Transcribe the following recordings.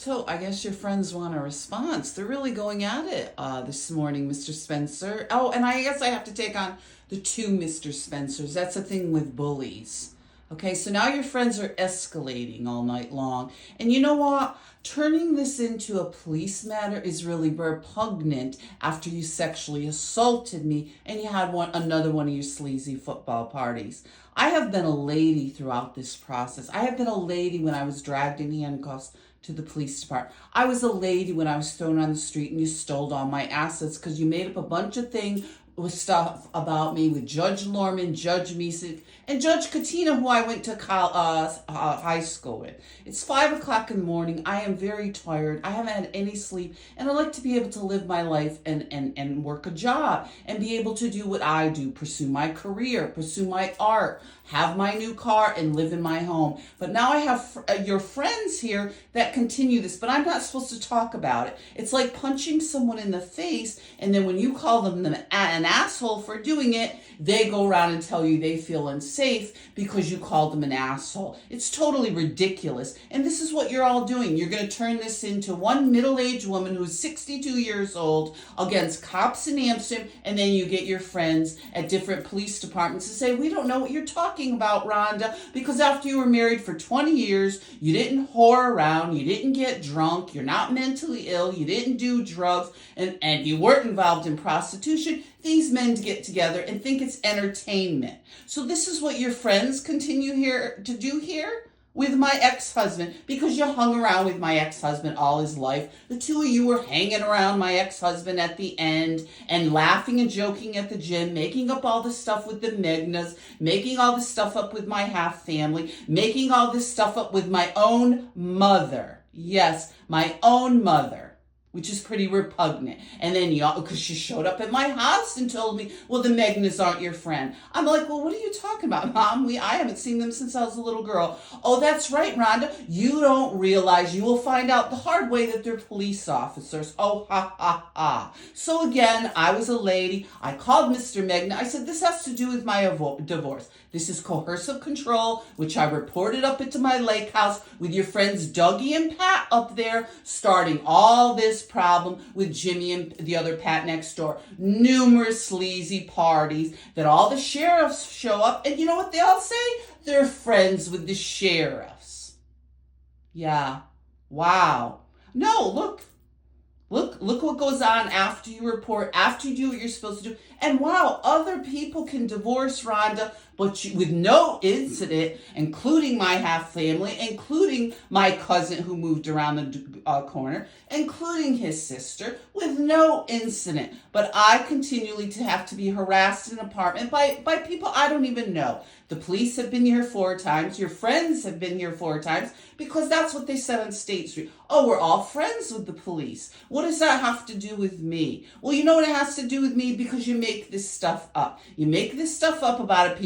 So I guess your friends want a response. They're really going at it this morning, Mr. Spencer. Oh, and I guess I have to take on the two Mr. Spencers. That's the thing with bullies. Okay, so now your friends are escalating all night long. And you know what? Turning this into a police matter is really repugnant after you sexually assaulted me and you had another one of your sleazy football parties. I have been a lady throughout this process. I have been a lady when I was dragged in handcuffs to the police department. I was a lady when I was thrown on the street and you stole all my assets because you made up a bunch of things with stuff about me with Judge Lorman, Judge Meesick, and Judge Katina, who I went to high school with. It's 5 o'clock in the morning. I am very tired. I haven't had any sleep, and I like to be able to live my life and work a job and be able to do what I do, pursue my career, pursue my art, have my new car, and live in my home. But now I have your friends here that continue this, but I'm not supposed to talk about it. It's like punching someone in the face, and then when you call them an asshole for doing it, they go around and tell you they feel unsafe because you called them an asshole. It's totally ridiculous. And this is what you're all doing. You're going to turn this into one middle-aged woman who's 62 years old against cops in Amsterdam, and then you get your friends at different police departments to say, we don't know what you're talking about, Rhonda, because after you were married for 20 years, you didn't whore around, you didn't get drunk, you're not mentally ill, you didn't do drugs, and you weren't involved in prostitution. These men get together and think it's entertainment. So this is what your friends continue here to do here with my ex-husband, because you hung around with my ex-husband all his life. The two of you were hanging around my ex-husband at the end and laughing and joking at the gym, making up all this stuff with the Megnas, making all this stuff up with my half family, making all this stuff up with my own mother. Yes, my own mother, which is pretty repugnant. And then y'all, because she showed up at my house and told me, well, the Megnas aren't your friend. I'm like, well, what are you talking about, Mom? I haven't seen them since I was a little girl. Oh, that's right, Rhonda. You don't realize, you will find out the hard way that they're police officers. Oh, ha, ha, ha. So again, I was a lady. I called Mr. Megna. I said, this has to do with my divorce. This is coercive control, which I reported up into my lake house with your friends Dougie and Pat up there, starting all this problem with Jimmy and the other Pat next door. Numerous sleazy parties that all the sheriffs show up, and you know what they all say? They're friends with the sheriffs. Yeah. Wow. No, Look what goes on after you report, after you do what you're supposed to do. And wow, other people can divorce Rhonda, but with no incident, including my half family, including my cousin who moved around the corner, including his sister, with no incident. But I continually to have to be harassed in an apartment by people I don't even know. The police have been here 4 times. Your friends have been here 4 times because that's what they said on State Street. Oh, we're all friends with the police. What does that have to do with me? Well, you know what it has to do with me, because you make this stuff up. You make this stuff up about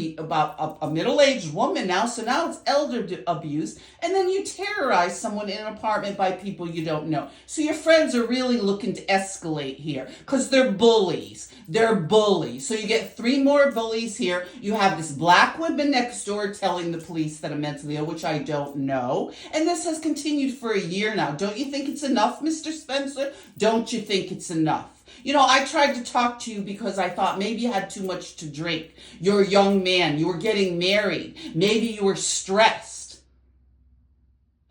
a middle-aged woman now, so now it's elder abuse, and then you terrorize someone in an apartment by people you don't know. So your friends are really looking to escalate here because they're bullies. They're bullies. So you get 3 more bullies here. You have this black woman next door telling the police that I'm mentally ill, which I don't know. And this has continued for a year now. Don't you think it's enough, Mr. Spencer? Don't you think it's enough? You know, I tried to talk to you because I thought maybe you had too much to drink. You're a young man. You were getting married. Maybe you were stressed.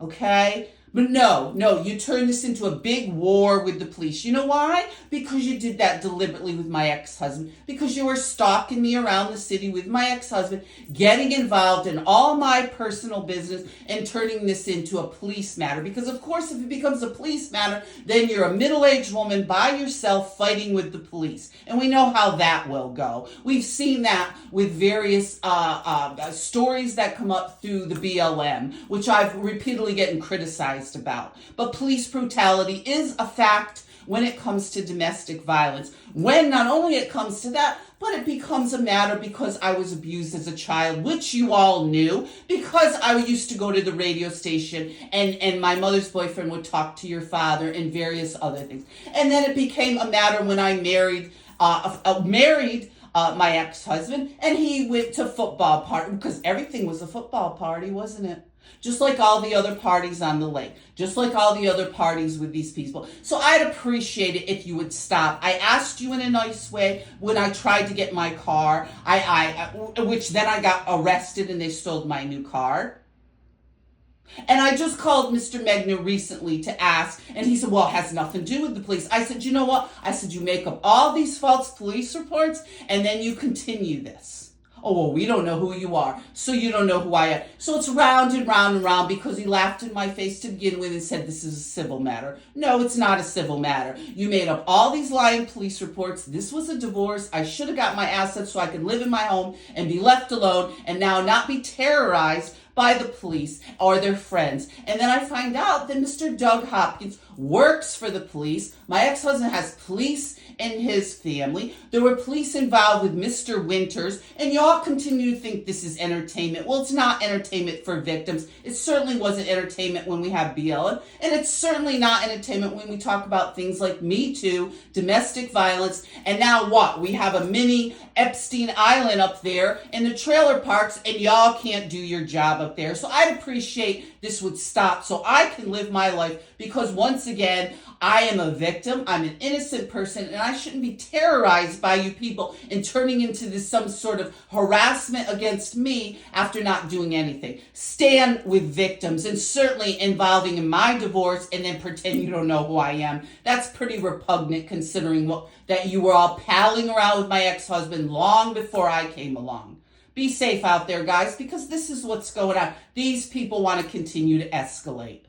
Okay? But no, you turned this into a big war with the police. You know why? Because you did that deliberately with my ex-husband. Because you were stalking me around the city with my ex-husband, getting involved in all my personal business and turning this into a police matter. Because of course, if it becomes a police matter, then you're a middle-aged woman by yourself fighting with the police. And we know how that will go. We've seen that with various stories that come up through the BLM, which I've repeatedly gotten criticized about. But police brutality is a fact when it comes to domestic violence. When not only it comes to that, but it becomes a matter because I was abused as a child, which you all knew, because I used to go to the radio station and my mother's boyfriend would talk to your father and various other things. And then it became a matter when I married my ex-husband, and he went to football party because everything was a football party, wasn't it? just like all the other parties on the lake, just like all the other parties with these people. So I'd appreciate it if you would stop. I asked you in a nice way when I tried to get my car, which then I got arrested and they stole my new car. And I just called Mr. Megna recently to ask, and he said, well, it has nothing to do with the police. I said, you know what? I said, you make up all these false police reports, and then you continue this. Oh, well, we don't know who you are, so you don't know who I am. So it's round and round and round because he laughed in my face to begin with and said this is a civil matter. No, it's not a civil matter. You made up all these lying police reports. This was a divorce. I should have got my assets so I could live in my home and be left alone and now not be terrorized by the police or their friends. And then I find out that Mr. Doug Hopkins works for the police. My ex-husband has police in his family. There were police involved with Mr. Winters, and y'all continue to think this is entertainment. Well, it's not entertainment for victims. It certainly wasn't entertainment when we have BLM, and it's certainly not entertainment when we talk about things like Me Too, domestic violence, and now what? We have a mini Epstein Island up there in the trailer parks, and y'all can't do your job up there. So I'd appreciate this would stop so I can live my life, because once again, I am a victim. I'm an innocent person, and I shouldn't be terrorized by you people and turning into this some sort of harassment against me after not doing anything. Stand with victims, and certainly involving in my divorce and then pretend you don't know who I am. That's pretty repugnant considering that you were all palling around with my ex-husband long before I came along. Be safe out there, guys, because this is what's going on. These people want to continue to escalate.